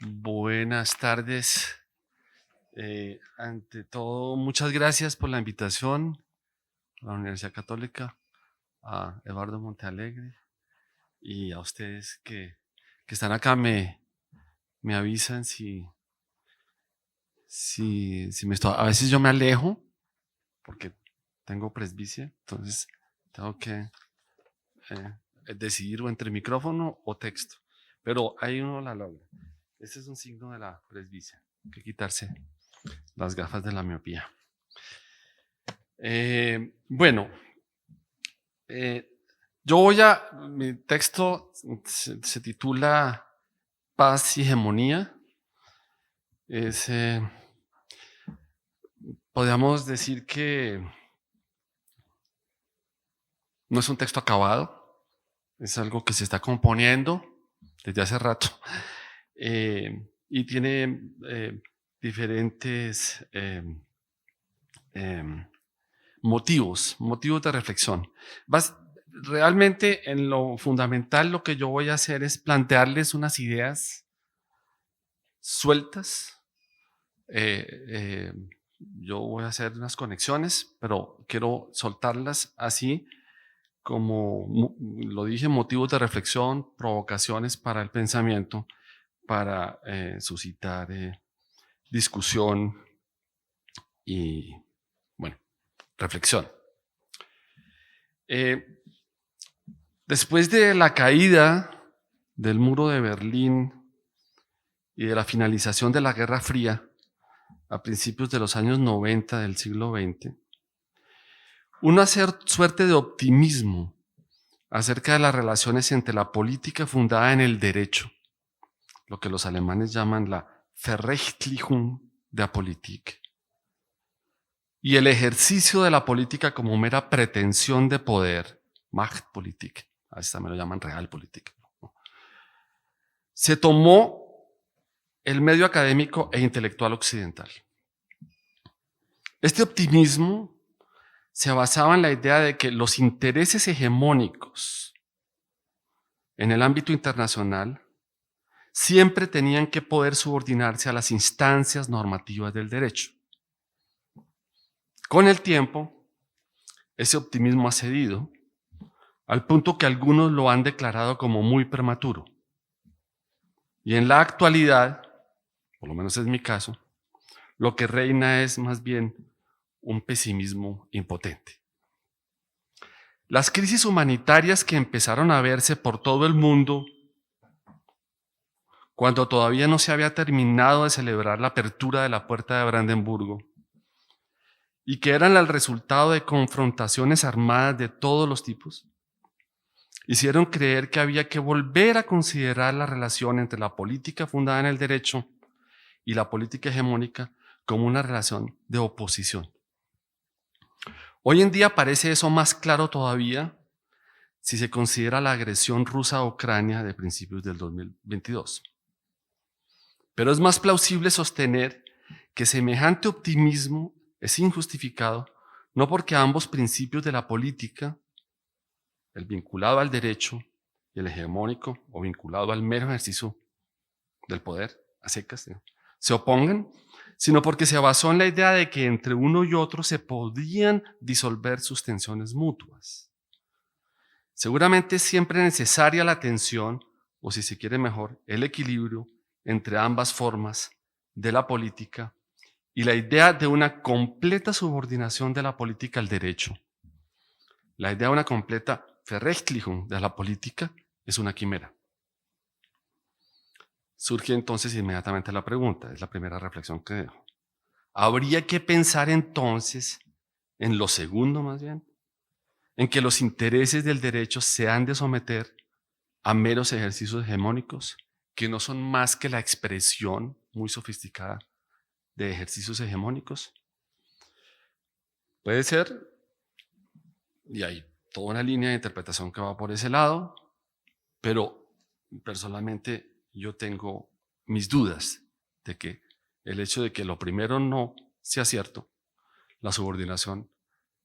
Buenas tardes. Ante todo, muchas gracias por la invitación a la Universidad Católica, a Eduardo Montealegre y a ustedes que están acá. Me avisan si me estoy. A veces yo me alejo porque tengo presbicia, entonces tengo que decidir o entre micrófono o texto. Pero ahí uno la logra. Este es un signo de la presbicia. Hay que quitarse las gafas de la miopía. Bueno, eh, mi texto se titula Paz y Hegemonía. Es, podríamos decir que no es un texto acabado, es algo que se está componiendo desde hace rato y tiene diferentes motivos de reflexión. Realmente en lo fundamental lo que yo voy a hacer es plantearles unas ideas sueltas. Yo voy a hacer unas conexiones, pero quiero soltarlas así como lo dije, motivos de reflexión, provocaciones para el pensamiento, para suscitar discusión y, bueno, reflexión. Después de la caída del muro de Berlín y de la finalización de la Guerra Fría a principios de los años 90 del siglo XX, una suerte de optimismo acerca de las relaciones entre la política fundada en el derecho, lo que los alemanes llaman la Verrechtlichung der Politik, y el ejercicio de la política como mera pretensión de poder, Machtpolitik, a veces también lo llaman Realpolitik, se tomó el medio académico e intelectual occidental. Este optimismo se basaba en la idea de que los intereses hegemónicos en el ámbito internacional siempre tenían que poder subordinarse a las instancias normativas del derecho. Con el tiempo, ese optimismo ha cedido al punto que algunos lo han declarado como muy prematuro. Y en la actualidad, por lo menos es mi caso, lo que reina es más bien un pesimismo impotente. Las crisis humanitarias que empezaron a verse por todo el mundo cuando todavía no se había terminado de celebrar la apertura de la Puerta de Brandenburgo y que eran el resultado de confrontaciones armadas de todos los tipos, hicieron creer que había que volver a considerar la relación entre la política fundada en el derecho y la política hegemónica como una relación de oposición. Hoy en día parece eso más claro todavía si se considera la agresión rusa a Ucrania de principios del 2022. Pero es más plausible sostener que semejante optimismo es injustificado no porque ambos principios de la política, el vinculado al derecho y el hegemónico o vinculado al mero ejercicio del poder, a secas, se opongan, sino porque se basó en la idea de que entre uno y otro se podían disolver sus tensiones mutuas. Seguramente es siempre necesaria la tensión, o si se quiere mejor, el equilibrio entre ambas formas de la política y la idea de una completa subordinación de la política al derecho. La idea de una completa Verrechtlichung de la política es una quimera. Surge entonces inmediatamente la pregunta, es la primera reflexión que dejo. Habría que pensar entonces en lo segundo más bien, en que los intereses del derecho se han de someter a meros ejercicios hegemónicos que no son más que la expresión muy sofisticada de ejercicios hegemónicos. Puede ser, y hay toda una línea de interpretación que va por ese lado, pero personalmente yo tengo mis dudas de que el hecho de que lo primero no sea cierto, la subordinación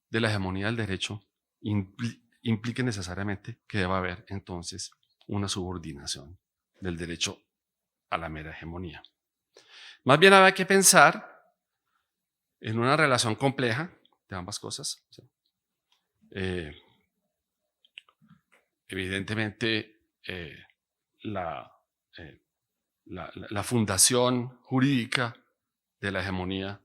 de la hegemonía del derecho, implique necesariamente que deba haber entonces una subordinación del derecho a la mera hegemonía. Más bien había que pensar en una relación compleja de ambas cosas. Evidentemente, la fundación jurídica de la hegemonía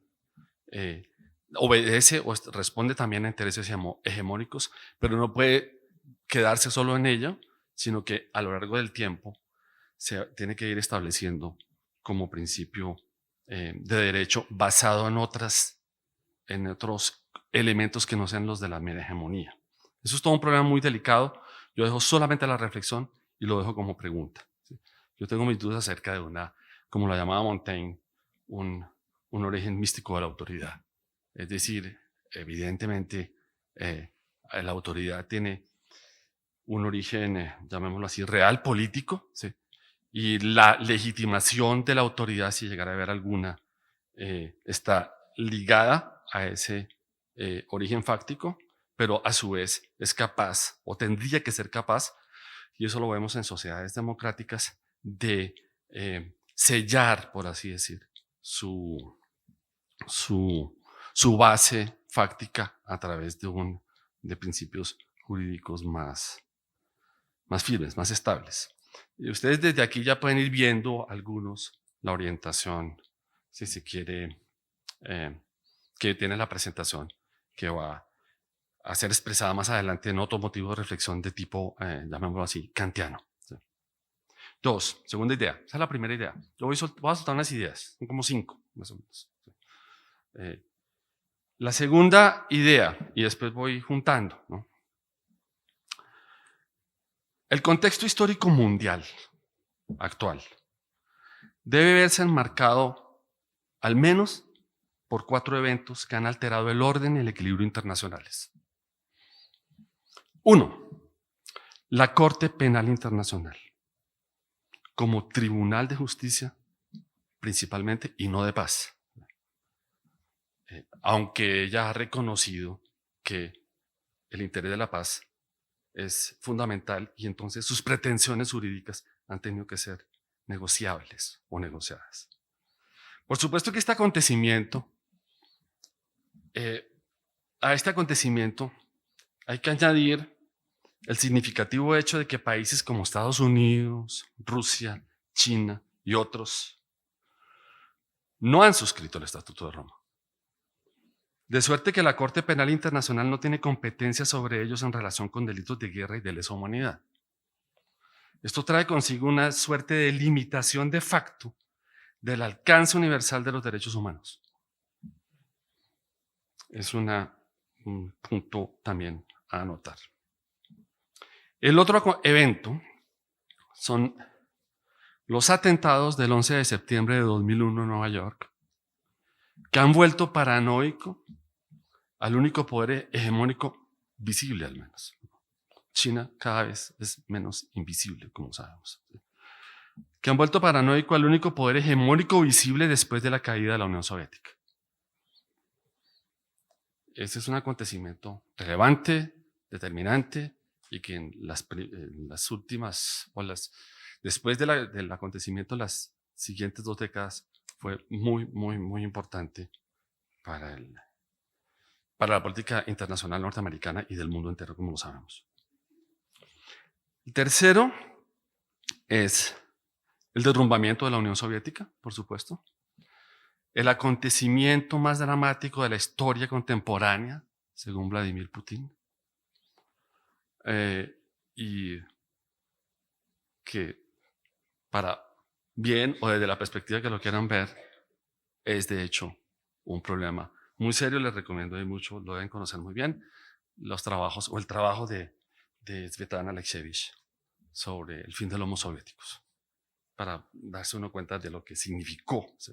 obedece o responde también a intereses hegemónicos, pero no puede quedarse solo en ello, sino que a lo largo del tiempo se tiene que ir estableciendo como principio de derecho basado en otros elementos que no sean los de la mera hegemonía. Eso es todo un problema muy delicado. Yo dejo solamente la reflexión y lo dejo como pregunta. ¿Sí? Yo tengo mis dudas acerca de como la llamaba Montaigne, un origen místico de la autoridad. Es decir, evidentemente, la autoridad tiene un origen, llamémoslo así, real, político, ¿sí? Y la legitimación de la autoridad, si llegara a haber alguna, está ligada a ese origen fáctico, pero a su vez es capaz, o tendría que ser capaz, y eso lo vemos en sociedades democráticas, de sellar, por así decir, su base fáctica a través de principios jurídicos más firmes, más estables. Y ustedes desde aquí ya pueden ir viendo la orientación, si se quiere, que tiene la presentación, que va a ser expresada más adelante en otro motivo de reflexión de tipo, llamémoslo así, kantiano. ¿Sí? Dos, segunda idea. Esa es la primera idea. Yo voy a soltar unas ideas, son como 5, más o menos. ¿Sí? La segunda idea, y después voy juntando, ¿no? El contexto histórico mundial actual debe verse enmarcado al menos por 4 eventos que han alterado el orden y el equilibrio internacionales. 1. La Corte Penal Internacional, como tribunal de justicia principalmente y no de paz. Aunque ella ha reconocido que el interés de la paz es fundamental y entonces sus pretensiones jurídicas han tenido que ser negociables o negociadas. Por supuesto que a este acontecimiento hay que añadir el significativo hecho de que países como Estados Unidos, Rusia, China y otros no han suscrito el Estatuto de Roma. De suerte que la Corte Penal Internacional no tiene competencia sobre ellos en relación con delitos de guerra y de lesa humanidad. Esto trae consigo una suerte de limitación de facto del alcance universal de los derechos humanos. Es un punto también a anotar. El otro evento son los atentados del 11 de septiembre de 2001 en Nueva York, que han vuelto paranoico al único poder hegemónico visible, al menos. China cada vez es menos invisible, como sabemos. Que han vuelto paranoico al único poder hegemónico visible después de la caída de la Unión Soviética. Este es un acontecimiento relevante, determinante, y que en las últimas, después del acontecimiento, las siguientes 2 décadas, fue muy, muy, muy importante para la política internacional norteamericana y del mundo entero, como lo sabemos. El tercero es el derrumbamiento de la Unión Soviética, por supuesto. El acontecimiento más dramático de la historia contemporánea, según Vladimir Putin. Y que para bien o desde la perspectiva que lo quieran ver, es de hecho un problema muy serio. Les recomiendo y mucho, lo deben conocer muy bien, los trabajos o el trabajo de Svetlana Alexievich sobre el fin de los Homo soviéticos, para darse uno cuenta de lo que significó, ¿sí?,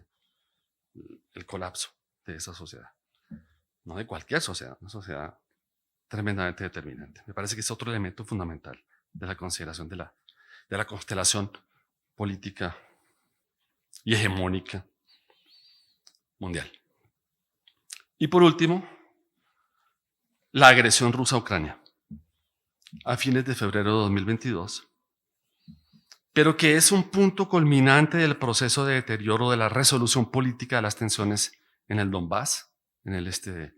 el colapso de esa sociedad. No de cualquier sociedad, una sociedad tremendamente determinante. Me parece que es otro elemento fundamental de la consideración de la constelación política y hegemónica mundial. Y por último, la agresión rusa a Ucrania. A fines de febrero de 2022, pero que es un punto culminante del proceso de deterioro de la resolución política de las tensiones en el Donbass, en el este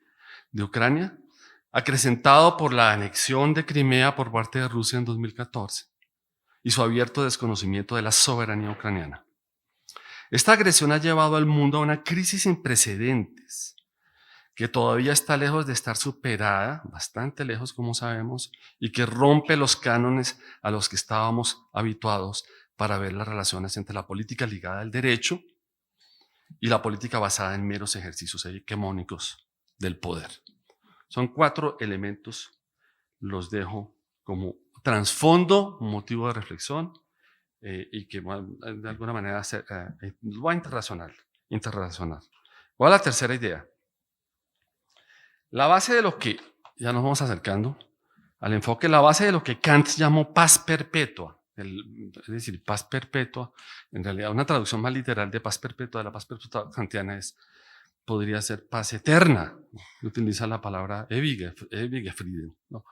de Ucrania, acrecentado por la anexión de Crimea por parte de Rusia en 2014 y su abierto desconocimiento de la soberanía ucraniana. Esta agresión ha llevado al mundo a una crisis sin precedentes, que todavía está lejos de estar superada, bastante lejos como sabemos, y que rompe los cánones a los que estábamos habituados para ver las relaciones entre la política ligada al derecho y la política basada en meros ejercicios hegemónicos del poder. Son 4 elementos, los dejo como trasfondo, motivo de reflexión, y que de alguna manera lo va a interrelacionar. ¿Cuál es la tercera idea? La base de lo que, ya nos vamos acercando al enfoque, la base de lo que Kant llamó paz perpetua, es decir, paz perpetua, en realidad una traducción más literal de paz perpetua, de la paz perpetua kantiana podría ser paz eterna. Utiliza la palabra ewige Frieden, ¿no?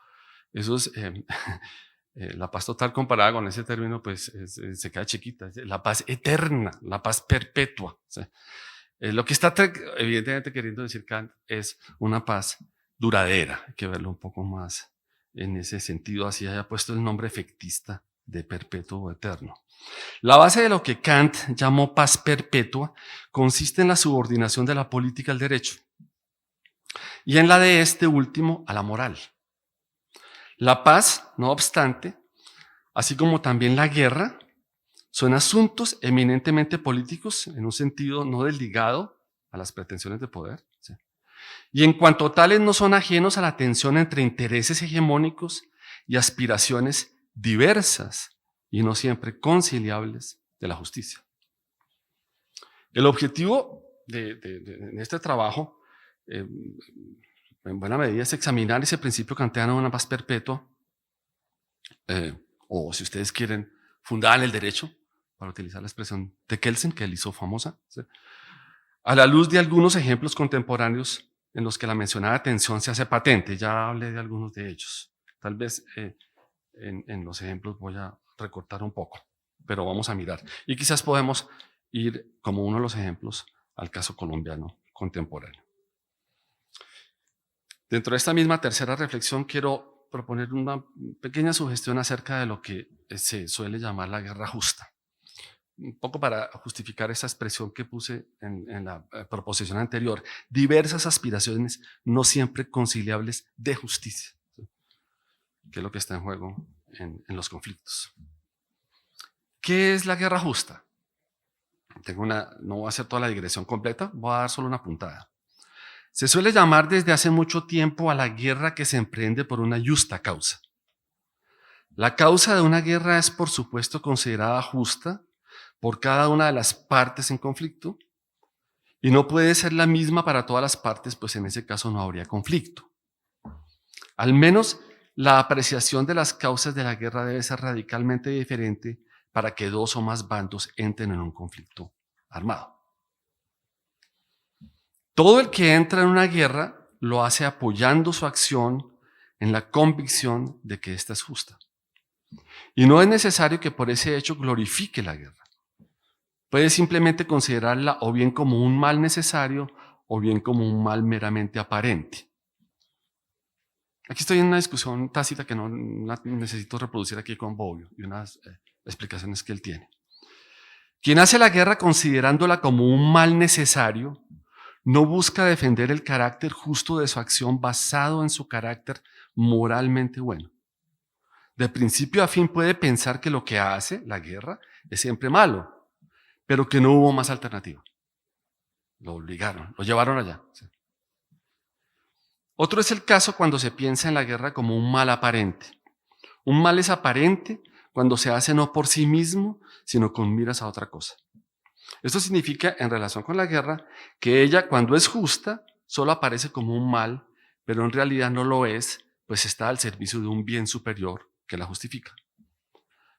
Eso es, la paz total comparada con ese término, pues se queda chiquita. La paz eterna, la paz perpetua. ¿Sí? Lo que está evidentemente queriendo decir Kant es una paz duradera. Hay que verlo un poco más en ese sentido, así haya puesto el nombre efectista de perpetuo o eterno. La base de lo que Kant llamó paz perpetua consiste en la subordinación de la política al derecho y en la de este último a la moral. La paz, no obstante, así como también la guerra, son asuntos eminentemente políticos en un sentido no desligado a las pretensiones de poder, ¿sí? Y en cuanto tales no son ajenos a la tensión entre intereses hegemónicos y aspiraciones diversas y no siempre conciliables de la justicia. El objetivo en este trabajo, en buena medida, es examinar ese principio kantiano de una paz perpetua, o si ustedes quieren, fundada en el derecho, para utilizar la expresión de Kelsen, que él hizo famosa, ¿sí? A la luz de algunos ejemplos contemporáneos en los que la mencionada tensión se hace patente. Ya hablé de algunos de ellos. Tal vez en los ejemplos voy a recortar un poco, pero vamos a mirar. Y quizás podemos ir, como uno de los ejemplos, al caso colombiano contemporáneo. Dentro de esta misma tercera reflexión quiero proponer una pequeña sugestión acerca de lo que se suele llamar la guerra justa. Un poco para justificar esa expresión que puse en la proposición anterior, diversas aspiraciones no siempre conciliables de justicia, ¿sí? Que es lo que está en juego en los conflictos. ¿Qué es la guerra justa? No voy a hacer toda la digresión completa, voy a dar solo una puntada. Se suele llamar desde hace mucho tiempo a la guerra que se emprende por una justa causa. La causa de una guerra es, por supuesto, considerada justa por cada una de las partes en conflicto y no puede ser la misma para todas las partes, pues en ese caso no habría conflicto. Al menos la apreciación de las causas de la guerra debe ser radicalmente diferente para que 2 o más bandos entren en un conflicto armado. Todo el que entra en una guerra lo hace apoyando su acción en la convicción de que ésta es justa. Y no es necesario que por ese hecho glorifique la guerra. Puede simplemente considerarla o bien como un mal necesario o bien como un mal meramente aparente. Aquí estoy en una discusión tácita que no necesito reproducir aquí con Bobbio y unas explicaciones que él tiene. Quien hace la guerra considerándola como un mal necesario no busca defender el carácter justo de su acción basado en su carácter moralmente bueno. De principio a fin puede pensar que lo que hace, la guerra, es siempre malo, pero que no hubo más alternativa. Lo obligaron, lo llevaron allá. ¿Sí? Otro es el caso cuando se piensa en la guerra como un mal aparente. Un mal es aparente cuando se hace no por sí mismo, sino con miras a otra cosa. Esto significa, en relación con la guerra, que ella, cuando es justa, solo aparece como un mal, pero en realidad no lo es, pues está al servicio de un bien superior que la justifica.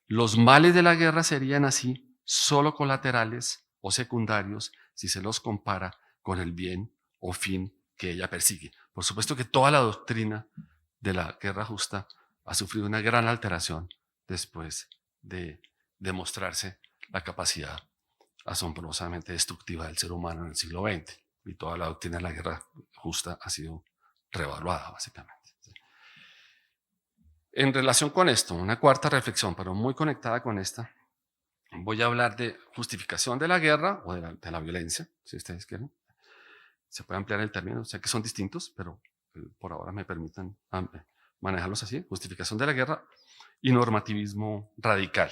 Los males de la guerra serían así solo colaterales o secundarios si se los compara con el bien o fin que ella persigue. Por supuesto que toda la doctrina de la guerra justa ha sufrido una gran alteración después de demostrarse la capacidad asombrosamente destructiva del ser humano en el siglo XX. Y toda la doctrina de la guerra justa ha sido reevaluada, básicamente. En relación con esto, una cuarta reflexión, pero muy conectada con esta, voy a hablar de justificación de la guerra o de la violencia, si ustedes quieren. Se puede ampliar el término, sé que son distintos, pero por ahora me permitan manejarlos así. Justificación de la guerra y normativismo radical.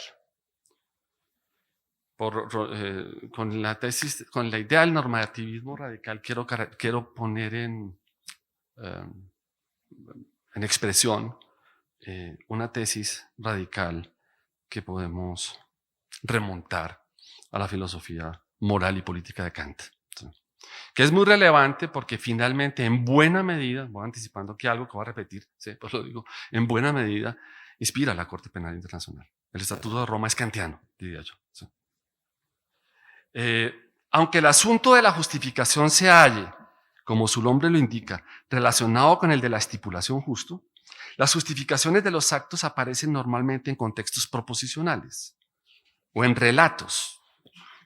Con la idea del normativismo radical quiero poner en expresión una tesis radical que podemos remontar a la filosofía moral y política de Kant, ¿sí? Que es muy relevante porque finalmente, en buena medida, voy anticipando que algo que voy a repetir, ¿sí? Pues lo digo, en buena medida inspira a la Corte Penal Internacional. El Estatuto de Roma es kantiano, diría yo, ¿sí? Aunque el asunto de la justificación se halle, como su nombre lo indica, relacionado con el de la estipulación justo, las justificaciones de los actos aparecen normalmente en contextos proposicionales o en relatos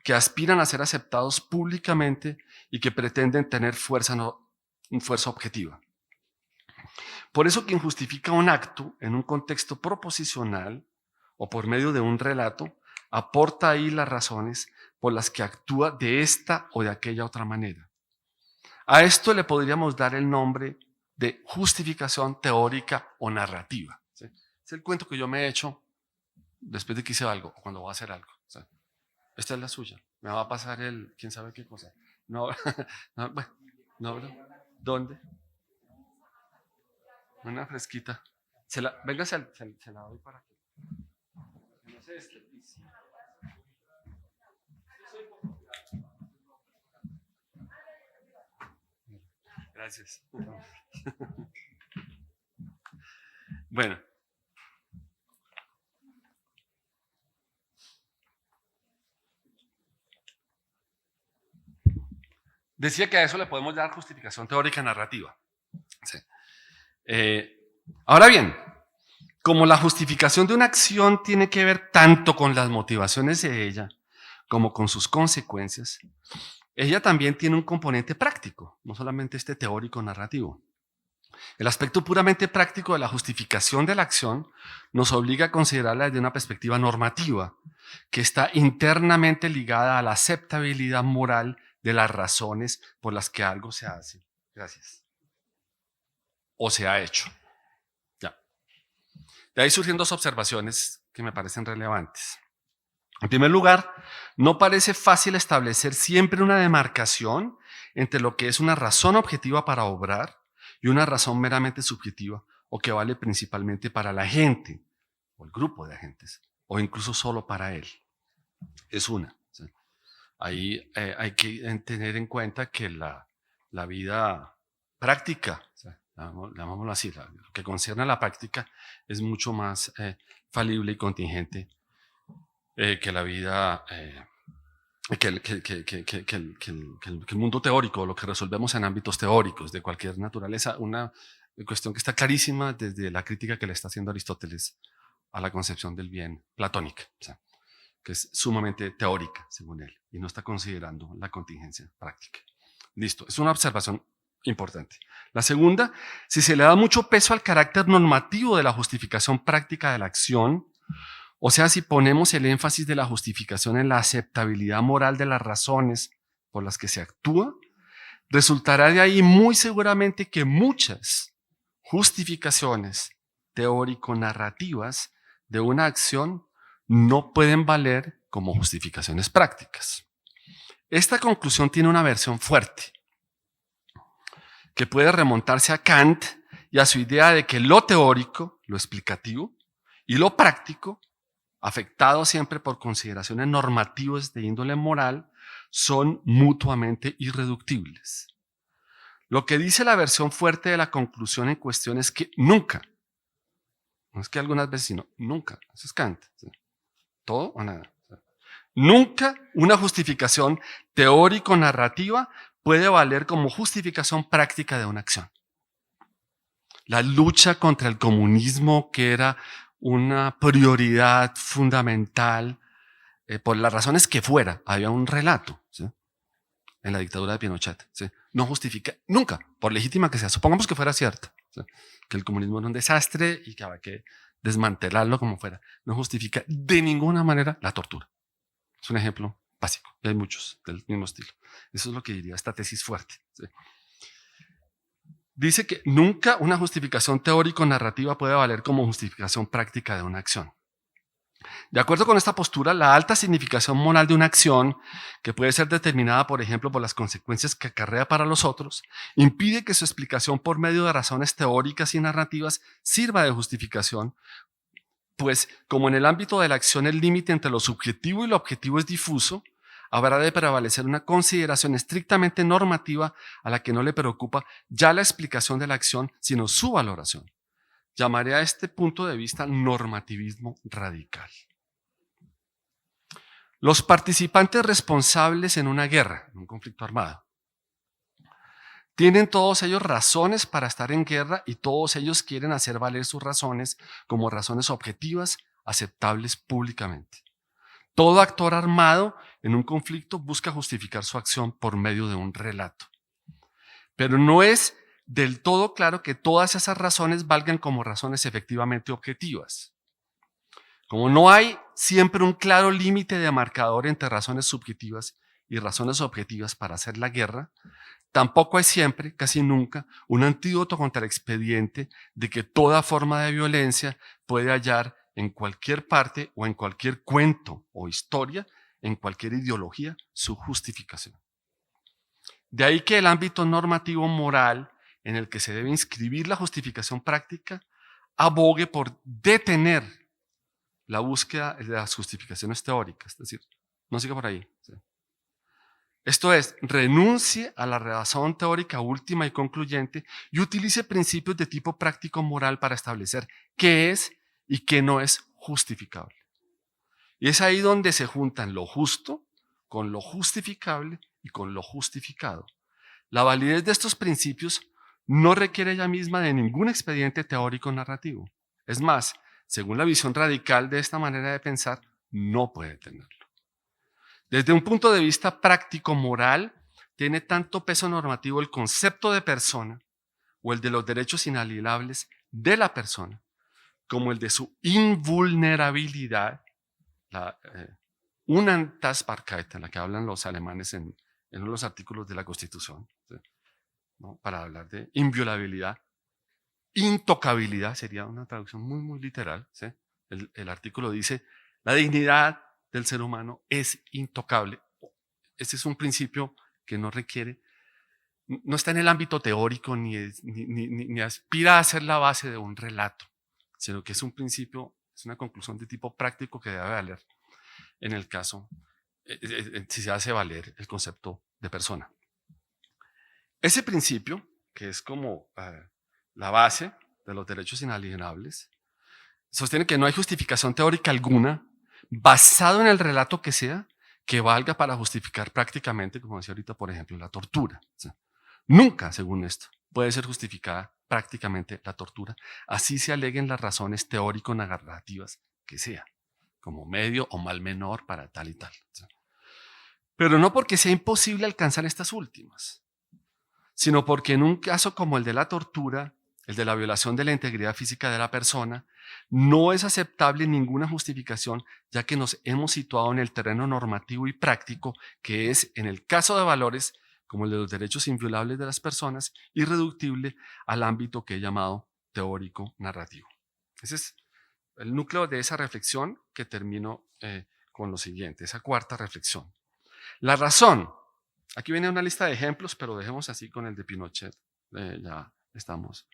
que aspiran a ser aceptados públicamente y que pretenden tener fuerza objetiva. Por eso quien justifica un acto en un contexto proposicional o por medio de un relato, aporta ahí las razones por las que actúa de esta o de aquella otra manera. A esto le podríamos dar el nombre de justificación teórica o narrativa, ¿sí? Es el cuento que yo me he hecho después de que hice algo o cuando voy a hacer algo, ¿sí? Esta es la suya. Me va a pasar quién sabe qué cosa. No, no, bueno, no, ¿dónde? Una fresquita. Venga, se la doy para que. No sé, Gracias. Bueno. Decía que a eso le podemos dar justificación teórica narrativa. Sí. Ahora bien, como la justificación de una acción tiene que ver tanto con las motivaciones de ella como con sus consecuencias, ella también tiene un componente práctico, no solamente este teórico narrativo. El aspecto puramente práctico de la justificación de la acción nos obliga a considerarla desde una perspectiva normativa, que está internamente ligada a la aceptabilidad moral de las razones por las que algo se hace. Gracias. O se ha hecho. Ya. De ahí surgen dos observaciones que me parecen relevantes. En primer lugar, no parece fácil establecer siempre una demarcación entre lo que es una razón objetiva para obrar y una razón meramente subjetiva o que vale principalmente para la gente o el grupo de agentes o incluso solo para él. Es una. ¿Sí? Ahí hay que tener en cuenta que la vida práctica, ¿sí? Llamámoslo así, lo que concierne a la práctica es mucho más falible y contingente que la vida, que el mundo teórico, lo que resolvemos en ámbitos teóricos de cualquier naturaleza. Una cuestión que está clarísima desde la crítica que le está haciendo Aristóteles a la concepción del bien platónica, o sea, que es sumamente teórica, según él, y no está considerando la contingencia práctica. Listo, es una observación importante. La segunda, si se le da mucho peso al carácter normativo de la justificación práctica de la acción, o sea, si ponemos el énfasis de la justificación en la aceptabilidad moral de las razones por las que se actúa, resultará de ahí muy seguramente que muchas justificaciones teórico-narrativas de una acción no pueden valer como justificaciones prácticas. Esta conclusión tiene una versión fuerte, que puede remontarse a Kant y a su idea de que lo teórico, lo explicativo, y lo práctico, afectado siempre por consideraciones normativas de índole moral, son mutuamente irreductibles. Lo que dice la versión fuerte de la conclusión en cuestión es que nunca, no es que algunas veces, sino nunca, eso es Kant, ¿sí? Todo o nada. Nunca una justificación teórico-narrativa puede valer como justificación práctica de una acción. La lucha contra el comunismo, que era una prioridad fundamental por las razones que fuera, había un relato, ¿sí?, en la dictadura de Pinochet, ¿sí?, no justifica nunca, por legítima que sea, supongamos que fuera cierta, ¿sí?, que el comunismo era un desastre y que había que desmantelarlo como fuera, no justifica de ninguna manera la tortura. Es un ejemplo básico, y hay muchos del mismo estilo. Eso es lo que diría esta tesis fuerte, ¿sí? Dice que nunca una justificación teórico-narrativa puede valer como justificación práctica de una acción. De acuerdo con esta postura, la alta significación moral de una acción, que puede ser determinada, por ejemplo, por las consecuencias que acarrea para los otros, impide que su explicación por medio de razones teóricas y narrativas sirva de justificación, pues como en el ámbito de la acción el límite entre lo subjetivo y lo objetivo es difuso, habrá de prevalecer una consideración estrictamente normativa a la que no le preocupa ya la explicación de la acción, sino su valoración. Llamaré a este punto de vista normativismo radical. Los participantes responsables en una guerra, en un conflicto armado, tienen todos ellos razones para estar en guerra y todos ellos quieren hacer valer sus razones como razones objetivas, aceptables públicamente. Todo actor armado en un conflicto busca justificar su acción por medio de un relato. Pero no es del todo claro que todas esas razones valgan como razones efectivamente objetivas. Como no hay siempre un claro límite de marcador entre razones subjetivas y razones objetivas para hacer la guerra, tampoco hay siempre, casi nunca, un antídoto contra el expediente de que toda forma de violencia puede hallar en cualquier parte o en cualquier cuento o historia, en cualquier ideología, su justificación. De ahí que el ámbito normativo moral en el que se debe inscribir la justificación práctica abogue por detener la búsqueda de las justificaciones teóricas, es decir, no siga por ahí. ¿Sí? Esto es, renuncie a la razón teórica última y concluyente y utilice principios de tipo práctico-moral para establecer qué es y qué no es justificable. Y es ahí donde se juntan lo justo con lo justificable y con lo justificado. La validez de estos principios no requiere ella misma de ningún expediente teórico narrativo. Es más, según la visión radical de esta manera de pensar, no puede tenerlo. Desde un punto de vista práctico-moral, tiene tanto peso normativo el concepto de persona o el de los derechos inalienables de la persona, como el de su invulnerabilidad, la Unantastbarkeit, en la que hablan los alemanes en uno de los artículos de la Constitución, ¿sí?, ¿no?, para hablar de inviolabilidad. Intocabilidad sería una traducción muy, muy literal, ¿sí? El artículo dice, la dignidad del ser humano es intocable. Este es un principio que no requiere, no está en el ámbito teórico ni aspira a ser la base de un relato, sino que es un principio, es una conclusión de tipo práctico que debe valer en el caso, si se hace valer el concepto de persona. Ese principio, que es como la base de los derechos inalienables, sostiene que no hay justificación teórica alguna, basado en el relato que sea, que valga para justificar prácticamente, como decía ahorita, por ejemplo, la tortura. O sea, nunca, según esto, puede ser justificada prácticamente la tortura, así se aleguen las razones teórico-narrativas que sea, como medio o mal menor para tal y tal. O sea, pero no porque sea imposible alcanzar estas últimas, sino porque en un caso como el de la tortura, el de la violación de la integridad física de la persona, no es aceptable ninguna justificación, ya que nos hemos situado en el terreno normativo y práctico, que es, en el caso de valores, como el de los derechos inviolables de las personas, irreductible al ámbito que he llamado teórico-narrativo. Ese es el núcleo de esa reflexión que termino con lo siguiente, esa cuarta reflexión. La razón. Aquí viene una lista de ejemplos, pero dejemos así con el de Pinochet. Ya estamos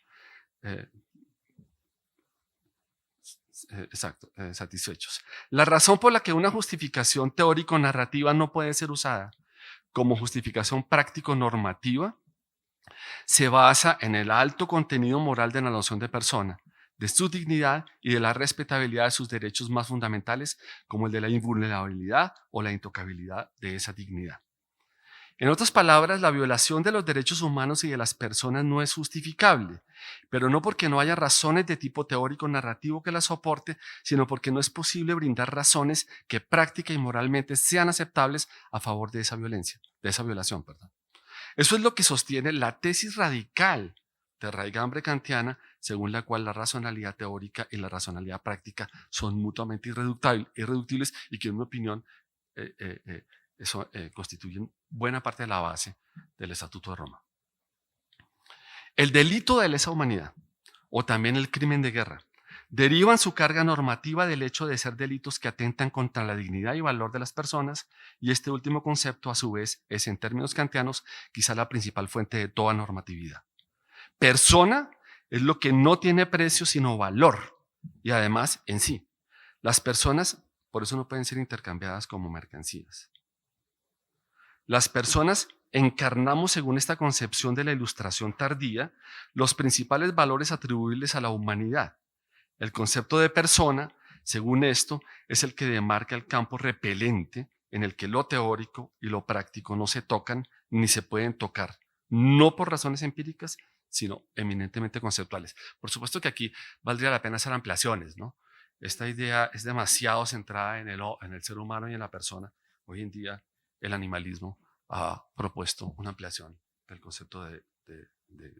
satisfechos. La razón por la que una justificación teórico-narrativa no puede ser usada como justificación práctico-normativa se basa en el alto contenido moral de la noción de persona, de su dignidad y de la respetabilidad de sus derechos más fundamentales, como el de la invulnerabilidad o la intocabilidad de esa dignidad. En otras palabras, la violación de los derechos humanos y de las personas no es justificable, pero no porque no haya razones de tipo teórico narrativo que la soporte, sino porque no es posible brindar razones que práctica y moralmente sean aceptables a favor de esa violencia, de esa violación, perdón. Eso es lo que sostiene la tesis radical de raigambre kantiana, según la cual la racionalidad teórica y la racionalidad práctica son mutuamente irreductibles y que, en mi opinión, eso constituyen buena parte de la base del Estatuto de Roma. El delito de lesa humanidad, o también el crimen de guerra, derivan su carga normativa del hecho de ser delitos que atentan contra la dignidad y valor de las personas, y este último concepto, a su vez, es, en términos kantianos, quizá la principal fuente de toda normatividad. Persona es lo que no tiene precio sino valor, y además en sí. Las personas, por eso, no pueden ser intercambiadas como mercancías. Las personas encarnamos, según esta concepción de la Ilustración tardía, los principales valores atribuibles a la humanidad. El concepto de persona, según esto, es el que demarca el campo repelente en el que lo teórico y lo práctico no se tocan ni se pueden tocar, no por razones empíricas, sino eminentemente conceptuales. Por supuesto que aquí valdría la pena hacer ampliaciones, ¿no? Esta idea es demasiado centrada en el ser humano y en la persona. Hoy en día el animalismo ha propuesto una ampliación del concepto de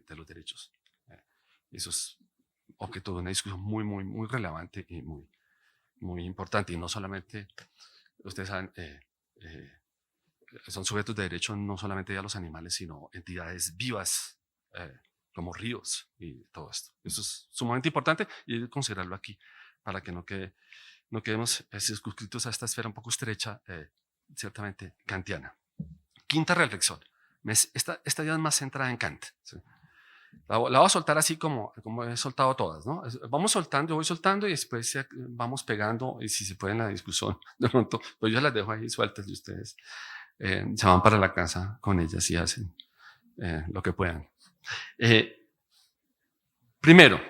los derechos. Eso es objeto de una discusión muy relevante y muy importante. Y no solamente, ustedes saben, son sujetos de derecho no solamente a los animales, sino entidades vivas como ríos y todo esto. Eso es sumamente importante y hay que considerarlo aquí para que no quedemos circunscritos a esta esfera un poco estrecha, ciertamente kantiana. Quinta reflexión. Esta idea es más centrada en Kant. ¿Sí? La voy a soltar así como he soltado todas, ¿no? Vamos soltando, yo voy soltando y después vamos pegando, y si se puede en la discusión, de pronto, pues yo las dejo ahí sueltas y ustedes se van para la casa con ellas y hacen lo que puedan. Primero,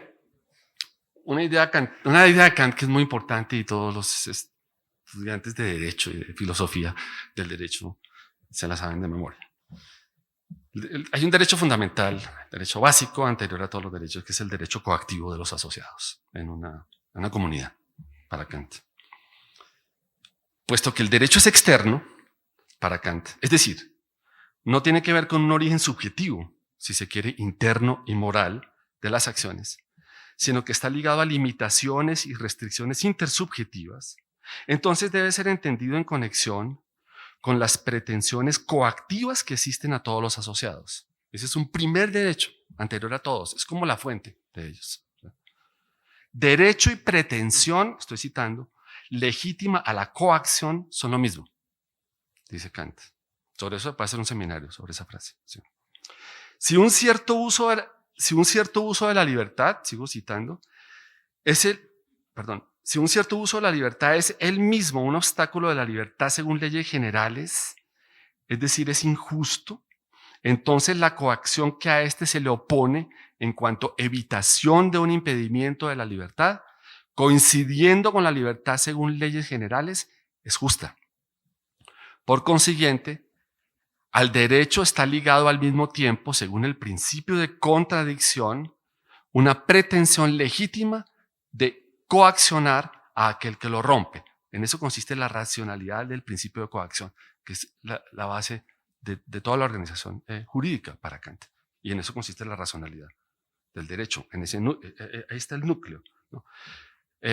una idea de Kant que es muy importante y todos los estudiantes de Derecho y de Filosofía del Derecho se la saben de memoria. Hay un derecho fundamental, derecho básico anterior a todos los derechos, que es el derecho coactivo de los asociados en una comunidad, para Kant. Puesto que el derecho es externo, para Kant, es decir, no tiene que ver con un origen subjetivo, si se quiere, interno y moral de las acciones, sino que está ligado a limitaciones y restricciones intersubjetivas, entonces debe ser entendido en conexión con las pretensiones coactivas que existen a todos los asociados. Ese es un primer derecho, anterior a todos, es como la fuente de ellos. Derecho y pretensión, estoy citando, legítima a la coacción son lo mismo, dice Kant. Sobre eso puede hacer un seminario, sobre esa frase. Sí. Si un cierto uso de la libertad, sigo citando, si un cierto uso de la libertad es él mismo un obstáculo de la libertad según leyes generales, es decir, es injusto, entonces la coacción que a éste se le opone en cuanto a evitación de un impedimento de la libertad, coincidiendo con la libertad según leyes generales, es justa. Por consiguiente, al derecho está ligado al mismo tiempo, según el principio de contradicción, una pretensión legítima de coaccionar a aquel que lo rompe. En eso consiste la racionalidad del principio de coacción, que es la base de toda la organización jurídica para Kant. Y en eso consiste la racionalidad del derecho. Ahí está el núcleo, ¿no?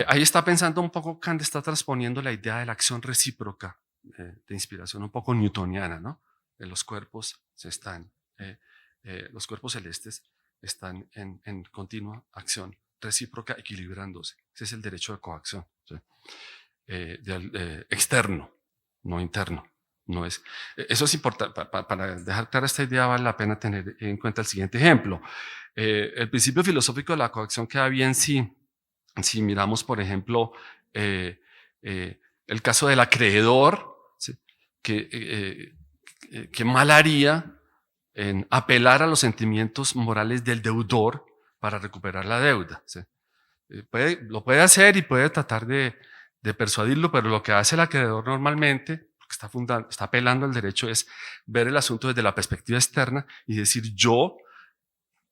Ahí está pensando un poco, Kant está transponiendo la idea de la acción recíproca de inspiración un poco newtoniana, ¿no? Los cuerpos los cuerpos celestes están en continua acción recíproca, equilibrándose. Ese es el derecho de coacción, ¿sí? Externo, no interno. No es. Eso es importante. Para dejar clara esta idea, vale la pena tener en cuenta el siguiente ejemplo. El principio filosófico de la coacción queda bien si miramos, por ejemplo, el caso del acreedor, ¿sí? que mal haría en apelar a los sentimientos morales del deudor para recuperar la deuda, ¿sí? Lo puede hacer y puede tratar de persuadirlo, pero lo que hace el acreedor normalmente, que está apelando al derecho es ver el asunto desde la perspectiva externa y decir, yo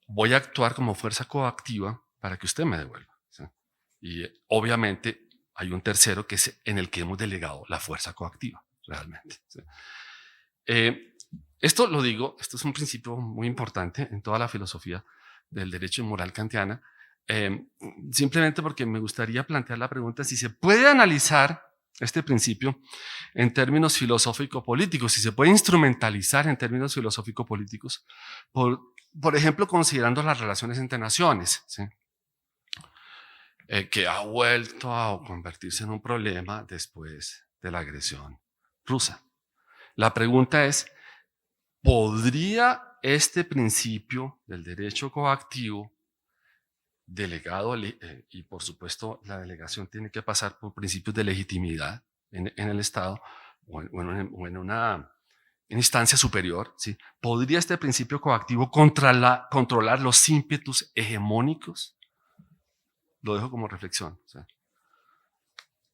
voy a actuar como fuerza coactiva para que usted me devuelva. ¿Sí? Y obviamente hay un tercero que es en el que hemos delegado la fuerza coactiva, realmente. ¿Sí? Esto lo digo, esto es un principio muy importante en toda la filosofía del derecho y moral kantiana, simplemente porque me gustaría plantear la pregunta si se puede analizar este principio en términos filosófico-políticos, si se puede instrumentalizar en términos filosófico-políticos, por ejemplo, considerando las relaciones entre naciones, ¿sí? Que ha vuelto a convertirse en un problema después de la agresión rusa. La pregunta es, ¿podría este principio del derecho coactivo delegado, y por supuesto la delegación tiene que pasar por principios de legitimidad en el Estado o en una instancia superior, ¿sí? ¿Podría este principio coactivo controlar los ímpetus hegemónicos? Lo dejo como reflexión. ¿Sí?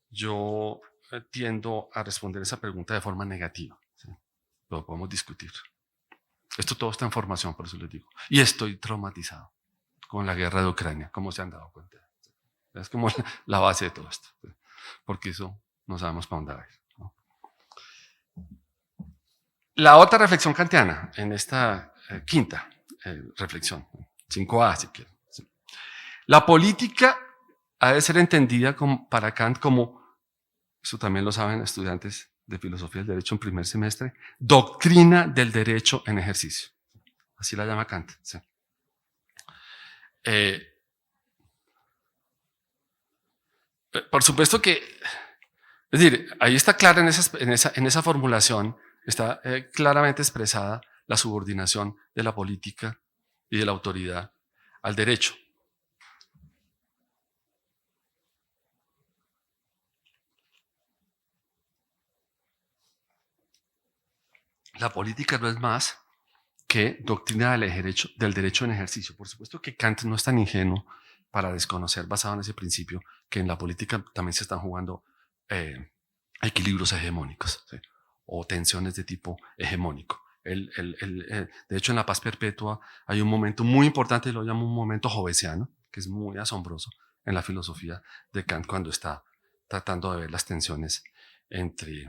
Yo tiendo a responder esa pregunta de forma negativa. ¿Sí? Lo podemos discutir. Esto todo está en formación, por eso les digo. Y estoy traumatizado con la guerra de Ucrania, como se han dado cuenta. Es como la base de todo esto, porque eso no sabemos para dónde va a ir, ¿no? La otra reflexión kantiana en esta quinta reflexión, 5A si quieren. ¿Sí? La política ha de ser entendida para Kant como, eso también lo saben estudiantes de filosofía del derecho en primer semestre, doctrina del derecho en ejercicio. Así la llama Kant. ¿Sí? Por supuesto que, es decir, ahí está clara en esa formulación, está claramente expresada la subordinación de la política y de la autoridad al derecho. La política no es más que doctrina del derecho en ejercicio. Por supuesto que Kant no es tan ingenuo para desconocer, basado en ese principio, que en la política también se están jugando equilibrios hegemónicos, ¿sí? O tensiones de tipo hegemónico. De hecho, en la paz perpetua hay un momento muy importante, lo llamo un momento jovesiano, que es muy asombroso en la filosofía de Kant cuando está tratando de ver las tensiones entre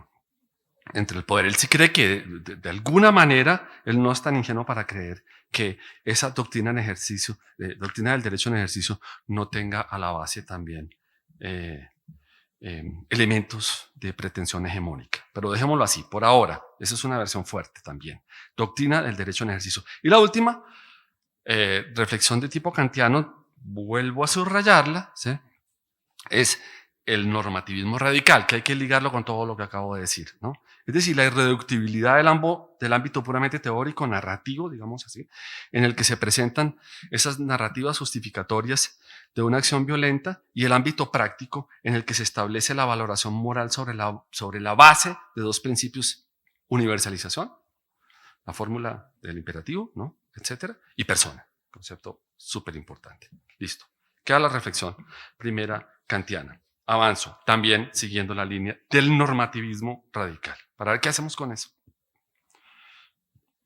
el poder. Él sí cree que de alguna manera, él no es tan ingenuo para creer que esa doctrina en ejercicio, doctrina del derecho en ejercicio, no tenga a la base también elementos de pretensión hegemónica. Pero dejémoslo así, por ahora. Esa es una versión fuerte también. Doctrina del derecho en ejercicio. Y la última, reflexión de tipo kantiano, vuelvo a subrayarla, ¿sí? Es el normativismo radical, que hay que ligarlo con todo lo que acabo de decir, ¿no? Es decir, la irreductibilidad del ámbito puramente teórico, narrativo, digamos así, en el que se presentan esas narrativas justificatorias de una acción violenta, y el ámbito práctico en el que se establece la valoración moral sobre la base de dos principios: universalización, la fórmula del imperativo, ¿no? Etcétera, y persona, concepto súper importante. Listo. Queda la reflexión primera kantiana. Avanzo, también siguiendo la línea del normativismo radical. Para ver qué hacemos con eso.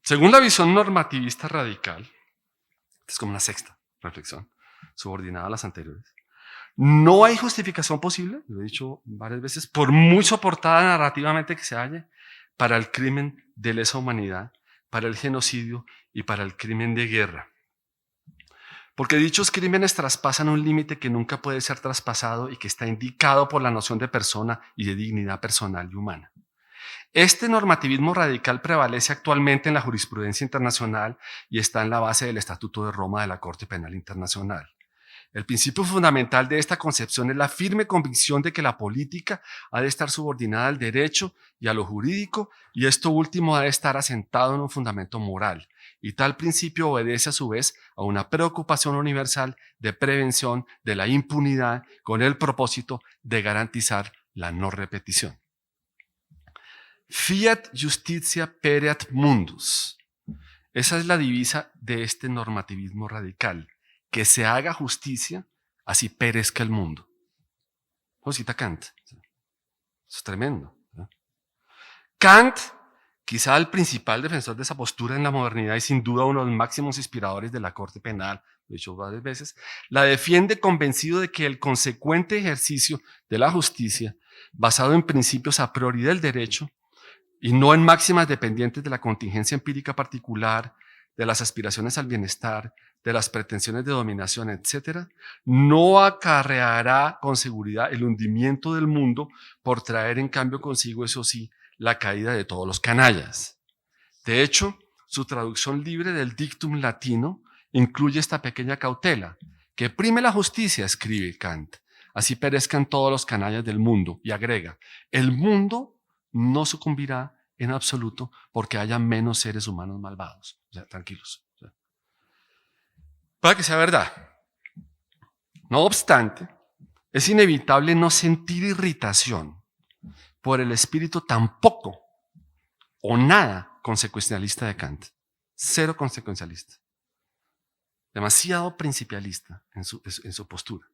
Según la visión normativista radical, es como una sexta reflexión, subordinada a las anteriores, no hay justificación posible, lo he dicho varias veces, por muy soportada narrativamente que se halle, para el crimen de lesa humanidad, para el genocidio y para el crimen de guerra. Porque dichos crímenes traspasan un límite que nunca puede ser traspasado y que está indicado por la noción de persona y de dignidad personal y humana. Este normativismo radical prevalece actualmente en la jurisprudencia internacional y está en la base del Estatuto de Roma de la Corte Penal Internacional. El principio fundamental de esta concepción es la firme convicción de que la política ha de estar subordinada al derecho y a lo jurídico, y esto último ha de estar asentado en un fundamento moral. Y tal principio obedece a su vez a una preocupación universal de prevención de la impunidad con el propósito de garantizar la no repetición. Fiat justitia pereat mundus. Esa es la divisa de este normativismo radical. Que se haga justicia, así perezca el mundo. Lo cita Kant. Eso es tremendo, ¿no? Kant, quizá el principal defensor de esa postura en la modernidad y sin duda uno de los máximos inspiradores de la corte penal, lo he dicho varias veces, la defiende convencido de que el consecuente ejercicio de la justicia, basado en principios a priori del derecho y no en máximas dependientes de la contingencia empírica particular, de las aspiraciones al bienestar, de las pretensiones de dominación, etc., no acarreará con seguridad el hundimiento del mundo por traer en cambio consigo, eso sí, la caída de todos los canallas. De hecho, su traducción libre del dictum latino incluye esta pequeña cautela, que prime la justicia, escribe Kant, así perezcan todos los canallas del mundo, y agrega, el mundo no sucumbirá en absoluto porque haya menos seres humanos malvados. O sea, tranquilos. O sea, para que sea verdad. No obstante, es inevitable no sentir irritación por el espíritu tampoco o nada consecuencialista de Kant. Cero consecuencialista. Demasiado principialista en su postura.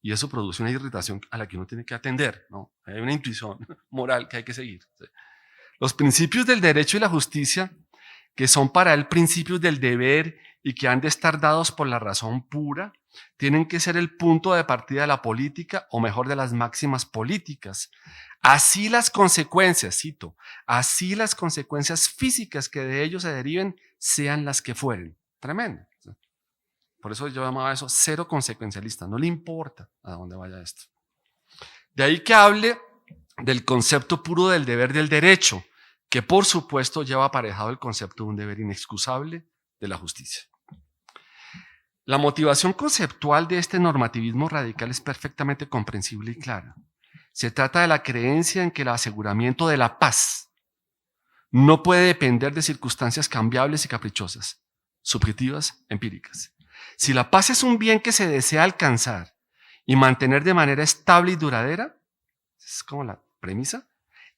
Y eso produce una irritación a la que uno tiene que atender, ¿no? Hay una intuición moral que hay que seguir. Los principios del derecho y la justicia, que son para él principios del deber y que han de estar dados por la razón pura, tienen que ser el punto de partida de la política, o mejor, de las máximas políticas. Así las consecuencias, cito, así las consecuencias físicas que de ellos se deriven sean las que fueren. Tremendo. Por eso yo llamaba eso cero consecuencialista. No le importa a dónde vaya esto. De ahí que hable del concepto puro del deber del derecho, que por supuesto lleva aparejado el concepto de un deber inexcusable de la justicia. La motivación conceptual de este normativismo radical es perfectamente comprensible y clara. Se trata de la creencia en que el aseguramiento de la paz no puede depender de circunstancias cambiables y caprichosas, subjetivas, empíricas. Si la paz es un bien que se desea alcanzar y mantener de manera estable y duradera, es como la premisa,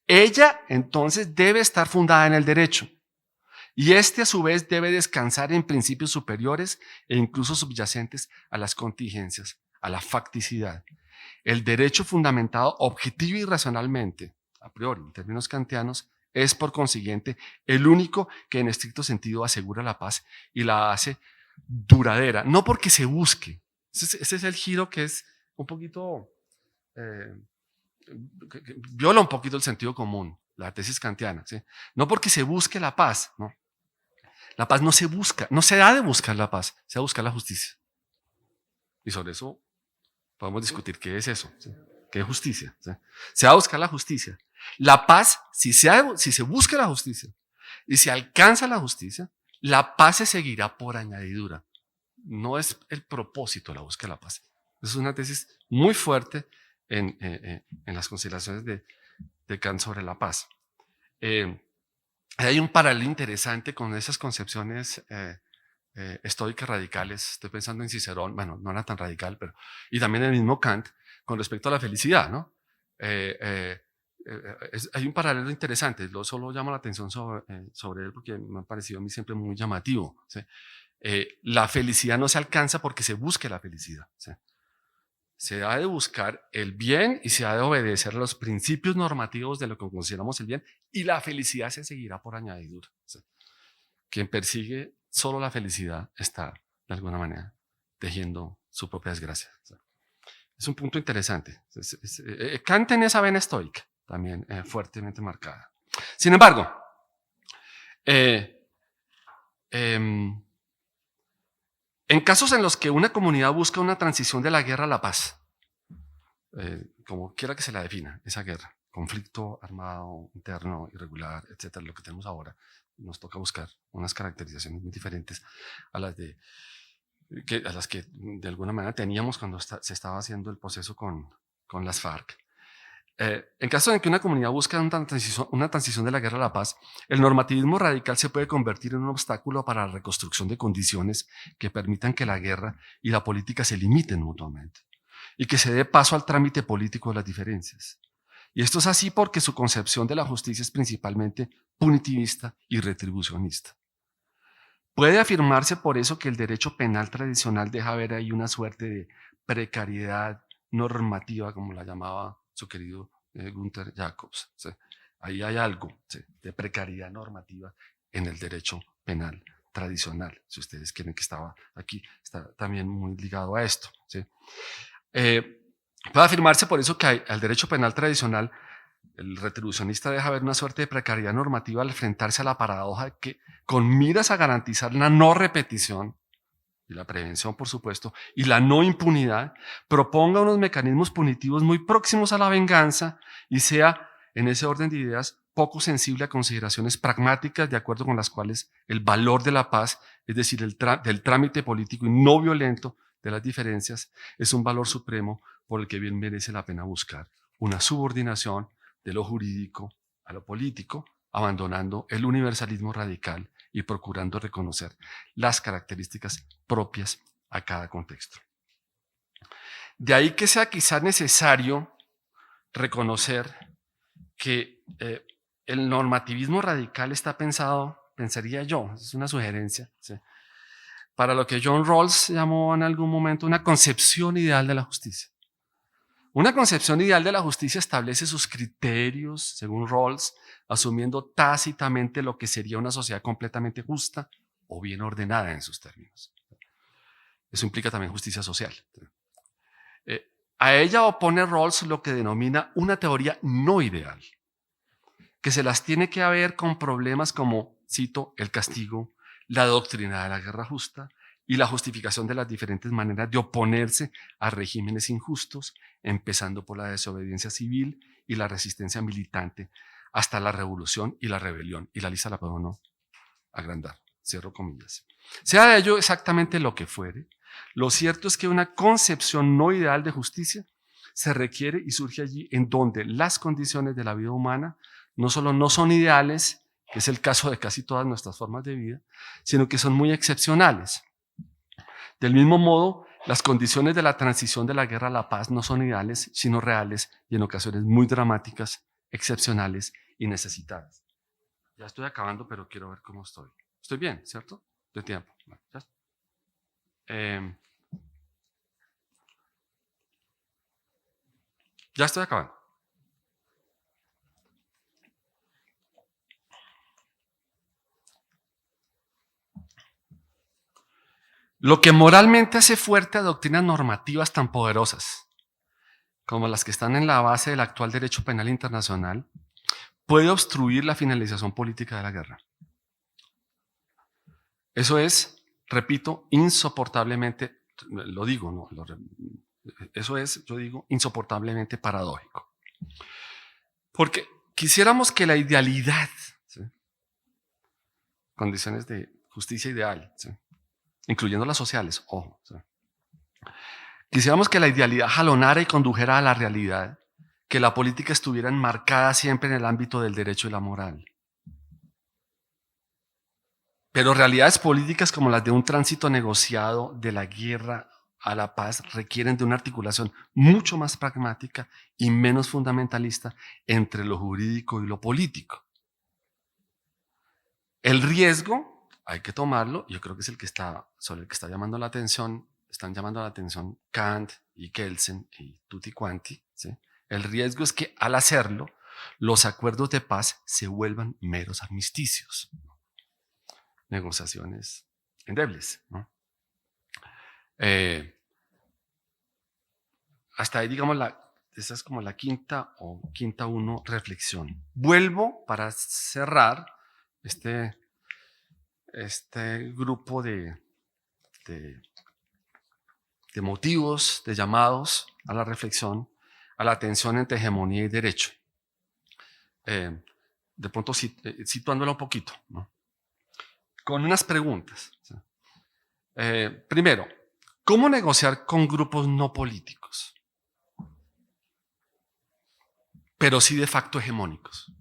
ella entonces debe estar fundada en el derecho. Y este a su vez debe descansar en principios superiores e incluso subyacentes a las contingencias, a la facticidad. El derecho fundamentado objetivo y racionalmente, a priori, en términos kantianos, es por consiguiente el único que en estricto sentido asegura la paz y la hace duradera, no porque se busque. Ese es el giro que es un poquito, que viola un poquito el sentido común, la tesis kantiana, ¿sí? No porque se busque la paz, no. La paz no se busca, no se ha de buscar la paz, se ha de buscar la justicia. Y sobre eso podemos discutir qué es eso, ¿sí? ¿Qué es justicia? ¿Sí? Se va a buscar la justicia. La paz, si se busca la justicia y se alcanza la justicia, la paz se seguirá por añadidura. No es el propósito la búsqueda de la paz. Es una tesis muy fuerte en las consideraciones de Kant sobre la paz. Hay un paralelo interesante con esas concepciones estoicas radicales. Estoy pensando en Cicerón, bueno, no era tan radical, pero y también el mismo Kant con respecto a la felicidad, ¿no? Hay un paralelo interesante. Yo solo llamo la atención sobre él porque me ha parecido a mí siempre muy llamativo, ¿sí? La felicidad no se alcanza porque se busque la felicidad, ¿sí? Se ha de buscar el bien y se ha de obedecer a los principios normativos de lo que consideramos el bien, y la felicidad se seguirá por añadidura, ¿sí? Quien persigue solo la felicidad está, de alguna manera, tejiendo su propia desgracia, ¿sí? Es un punto interesante. Kant tenía esa vena estoica también fuertemente marcada. Sin embargo, en casos en los que una comunidad busca una transición de la guerra a la paz, como quiera que se la defina, esa guerra, conflicto armado, interno, irregular, etcétera, lo que tenemos ahora, nos toca buscar unas caracterizaciones muy diferentes a las que de alguna manera teníamos cuando se estaba haciendo el proceso con las FARC. En caso de que una comunidad busque una transición de la guerra a la paz, el normativismo radical se puede convertir en un obstáculo para la reconstrucción de condiciones que permitan que la guerra y la política se limiten mutuamente y que se dé paso al trámite político de las diferencias. Y esto es así porque su concepción de la justicia es principalmente punitivista y retribucionista. Puede afirmarse por eso que el derecho penal tradicional deja ver ahí una suerte de precariedad normativa, como la llamaba su querido Gunther Jacobs, ¿sí? Ahí hay algo, ¿sí?, de precariedad normativa en el derecho penal tradicional. Si ustedes quieren que estaba aquí, está también muy ligado a esto, ¿sí? Puede afirmarse por eso que al derecho penal tradicional el retribucionista deja ver una suerte de precariedad normativa al enfrentarse a la paradoja de que, con miras a garantizar la no repetición y la prevención, por supuesto, y la no impunidad, proponga unos mecanismos punitivos muy próximos a la venganza y sea, en ese orden de ideas, poco sensible a consideraciones pragmáticas de acuerdo con las cuales el valor de la paz, es decir, del trámite político y no violento de las diferencias, es un valor supremo por el que bien merece la pena buscar una subordinación de lo jurídico a lo político, abandonando el universalismo radical y procurando reconocer las características propias a cada contexto. De ahí que sea quizá necesario reconocer que el normativismo radical está pensado, pensaría yo, es una sugerencia, ¿sí?, para lo que John Rawls llamó en algún momento una concepción ideal de la justicia. Una concepción ideal de la justicia establece sus criterios, según Rawls, asumiendo tácitamente lo que sería una sociedad completamente justa o bien ordenada en sus términos. Eso implica también justicia social. A ella opone Rawls lo que denomina una teoría no ideal, que se las tiene que ver con problemas como, cito, el castigo, la doctrina de la guerra justa y la justificación de las diferentes maneras de oponerse a regímenes injustos, empezando por la desobediencia civil y la resistencia militante, hasta la revolución y la rebelión. Y la lista la puedo no agrandar, cierro comillas. Sea de ello exactamente lo que fuere, lo cierto es que una concepción no ideal de justicia se requiere y surge allí en donde las condiciones de la vida humana no solo no son ideales, que es el caso de casi todas nuestras formas de vida, sino que son muy excepcionales. Del mismo modo, las condiciones de la transición de la guerra a la paz no son ideales, sino reales y en ocasiones muy dramáticas, excepcionales y necesitadas. Ya estoy acabando, pero quiero ver cómo estoy. Estoy bien, ¿cierto? De tiempo. Ya estoy acabando. Lo que moralmente hace fuerte a doctrinas normativas tan poderosas como las que están en la base del actual derecho penal internacional puede obstruir la finalización política de la guerra. Eso es, repito, insoportablemente, lo digo, no, eso es, yo digo, insoportablemente paradójico. Porque quisiéramos que la idealidad, ¿sí?, condiciones de justicia ideal, ¿sí?, incluyendo las sociales, ojo, ¿sí?, quisiéramos que la idealidad jalonara y condujera a la realidad, que la política estuviera enmarcada siempre en el ámbito del derecho y la moral. Pero realidades políticas como las de un tránsito negociado de la guerra a la paz requieren de una articulación mucho más pragmática y menos fundamentalista entre lo jurídico y lo político. El riesgo, hay que tomarlo, yo creo que es el que está, sobre el que está llamando la atención, están llamando la atención Kant y Kelsen y tutti quanti, ¿sí? El riesgo es que al hacerlo, los acuerdos de paz se vuelvan meros armisticios, negociaciones endebles, ¿no? Hasta ahí, digamos, esa es como la quinta reflexión. Vuelvo para cerrar este grupo de motivos, de llamados a la reflexión, a la tensión entre hegemonía y derecho. De pronto situándolo un poquito, ¿no?, con unas preguntas. ¿Sí? Primero, ¿cómo negociar con grupos no políticos, pero sí de facto hegemónicos?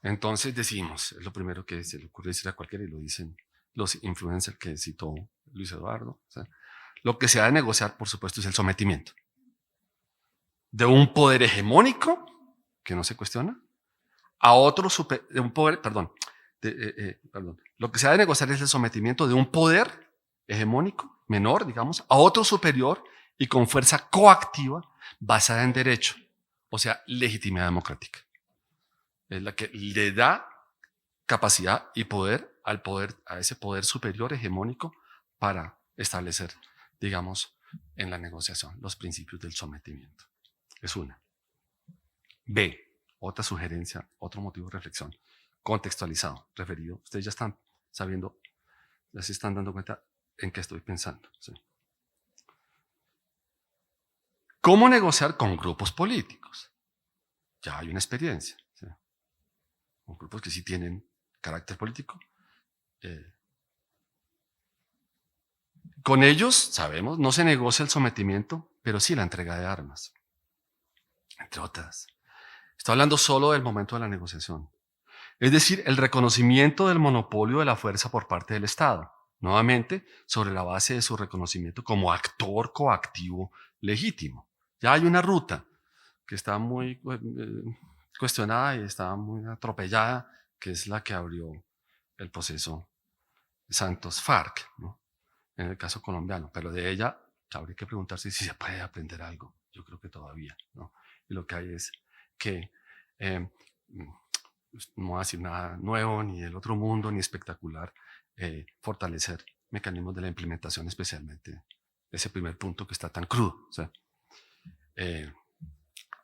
Entonces decimos, es lo primero que se le ocurre decir a cualquiera y lo dicen los influencers que citó Luis Eduardo. O sea, lo que se ha de negociar, por supuesto, es el sometimiento de un poder hegemónico, que no se cuestiona, a otro de un poder, lo que se ha de negociar es el sometimiento de un poder hegemónico, menor, digamos, a otro superior y con fuerza coactiva basada en derecho, o sea, legitimidad democrática. Es la que le da capacidad y poder a ese poder superior hegemónico para establecer, digamos, en la negociación los principios del sometimiento. Es una. B, otra sugerencia, otro motivo de reflexión, contextualizado, referido. Ustedes ya están sabiendo, ya se están dando cuenta en qué estoy pensando. ¿Sí? ¿Cómo negociar con grupos políticos? Ya hay una experiencia. ¿Sí? Con grupos que sí tienen carácter político. Con ellos, sabemos, no se negocia el sometimiento, pero sí la entrega de armas, entre otras. Estoy hablando solo del momento de la negociación. Es decir, el reconocimiento del monopolio de la fuerza por parte del Estado, nuevamente sobre la base de su reconocimiento como actor coactivo legítimo. Ya hay una ruta que está muy cuestionada y está muy atropellada, que es la que abrió el proceso Santos-FARC, ¿no? En el caso colombiano, pero de ella habría que preguntarse si se puede aprender algo. Yo creo que todavía, ¿no? Y lo que hay es que no voy a decir nada nuevo, ni del otro mundo, ni espectacular, fortalecer mecanismos de la implementación, especialmente ese primer punto que está tan crudo. O sea,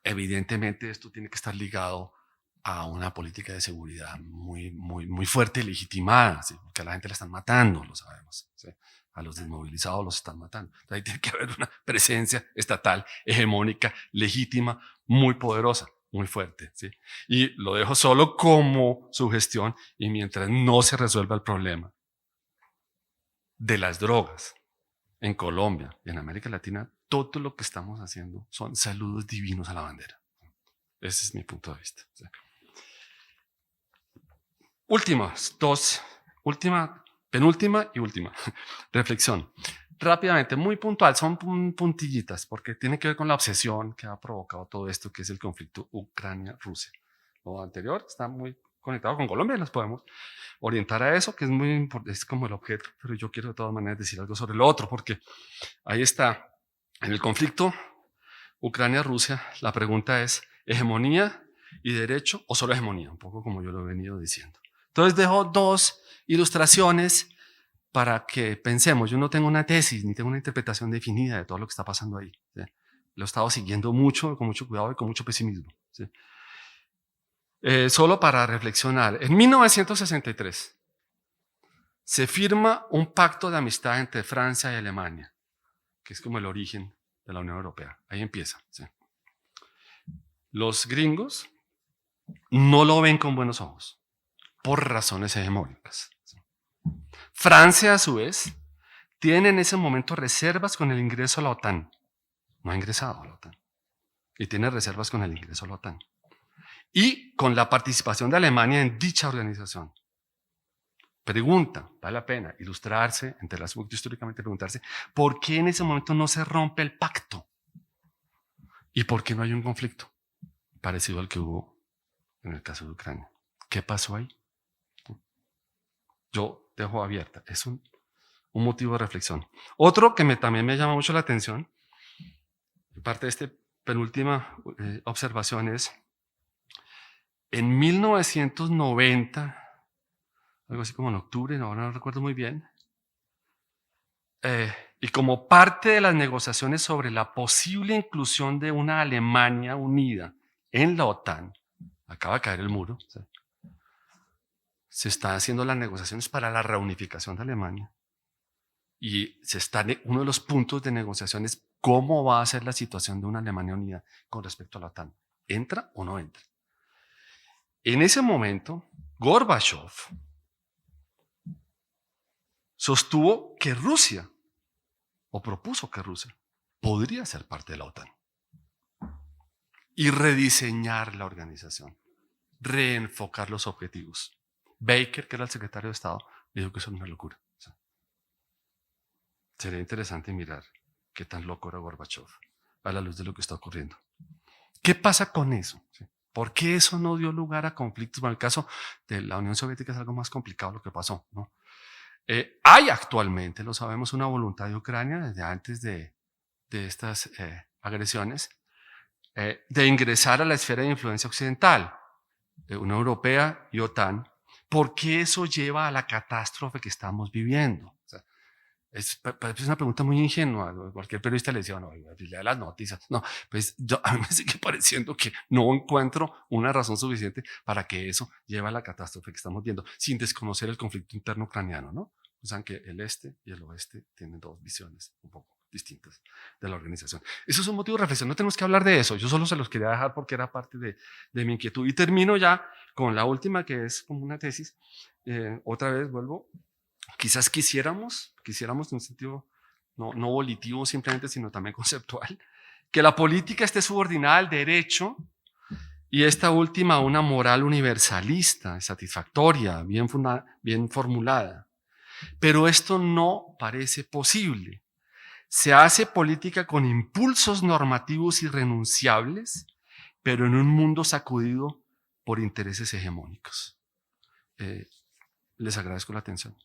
evidentemente esto tiene que estar ligado a una política de seguridad muy fuerte y legitimada, ¿sí? Porque a la gente la están matando, lo sabemos, ¿sí? A los desmovilizados los están matando. Entonces, ahí tiene que haber una presencia estatal, hegemónica, legítima, muy poderosa, muy fuerte, ¿sí? Y lo dejo solo como sugestión, y mientras no se resuelva el problema de las drogas en Colombia y en América Latina, todo lo que estamos haciendo son saludos divinos a la bandera. Ese es mi punto de vista. ¿Sí? Penúltima y última reflexión. Rápidamente, muy puntual, son puntillitas, porque tiene que ver con la obsesión que ha provocado todo esto, que es el conflicto Ucrania-Rusia. Lo anterior está muy conectado con Colombia y nos podemos orientar a eso, que es muy importante, es como el objeto, pero yo quiero de todas maneras decir algo sobre lo otro, porque ahí está, en el conflicto Ucrania-Rusia, la pregunta es, ¿hegemonía y derecho o solo hegemonía? Un poco como yo lo he venido diciendo. Entonces dejo dos ilustraciones para que pensemos. Yo no tengo una tesis ni tengo una interpretación definida de todo lo que está pasando ahí. ¿Sí? Lo he estado siguiendo mucho, con mucho cuidado y con mucho pesimismo. ¿Sí? Solo para reflexionar. En 1963 se firma un pacto de amistad entre Francia y Alemania, que es como el origen de la Unión Europea. Ahí empieza. ¿Sí? Los gringos no lo ven con buenos ojos, por razones hegemónicas. ¿Sí? Francia, a su vez, tiene en ese momento reservas con el ingreso a la OTAN. No ha ingresado a la OTAN. Y tiene reservas con el ingreso a la OTAN. Y con la participación de Alemania en dicha organización. Pregunta, vale la pena ilustrarse, enterarse históricamente, preguntarse, ¿por qué en ese momento no se rompe el pacto? ¿Y por qué no hay un conflicto parecido al que hubo en el caso de Ucrania? ¿Qué pasó ahí? Yo dejo abierta. Es un motivo de reflexión. Otro que también me llama mucho la atención, parte de esta penúltima observación es, en 1990, algo así como en octubre, ahora no recuerdo muy bien, y como parte de las negociaciones sobre la posible inclusión de una Alemania unida en la OTAN, acaba de caer el muro, ¿sí? Se están haciendo las negociaciones para la reunificación de Alemania. Y uno de los puntos de negociación es cómo va a ser la situación de una Alemania unida con respecto a la OTAN. ¿Entra o no entra? En ese momento, Gorbachev sostuvo que Rusia, o propuso que Rusia, podría ser parte de la OTAN y rediseñar la organización, reenfocar los objetivos. Baker, que era el secretario de Estado, dijo que eso era una locura. O sea, sería interesante mirar qué tan loco era Gorbachev a la luz de lo que está ocurriendo. ¿Qué pasa con eso? ¿Por qué eso no dio lugar a conflictos? Bueno, el caso de la Unión Soviética es algo más complicado lo que pasó, ¿no? Hay actualmente, lo sabemos, una voluntad de Ucrania desde antes de estas agresiones de ingresar a la esfera de influencia occidental, Unión Europea y OTAN, porque eso lleva a la catástrofe que estamos viviendo. O sea, es una pregunta muy ingenua. Cualquier periodista le decía, no, lea las noticias. No, pues a mí me sigue pareciendo que no encuentro una razón suficiente para que eso lleve a la catástrofe que estamos viendo, sin desconocer el conflicto interno ucraniano, ¿no? O sea, que el este y el oeste tienen dos visiones un poco distintas de la organización. Eso es un motivo de reflexión. No tenemos que hablar de eso. Yo solo se los quería dejar porque era parte de mi inquietud. Y termino ya con la última, que es como una tesis. Otra vez vuelvo. Quizás quisiéramos en un sentido no volitivo simplemente, sino también conceptual, que la política esté subordinada al derecho y esta última a una moral universalista, satisfactoria, bien formulada. Pero esto no parece posible. Se hace política con impulsos normativos irrenunciables, pero en un mundo sacudido por intereses hegemónicos. Les agradezco la atención.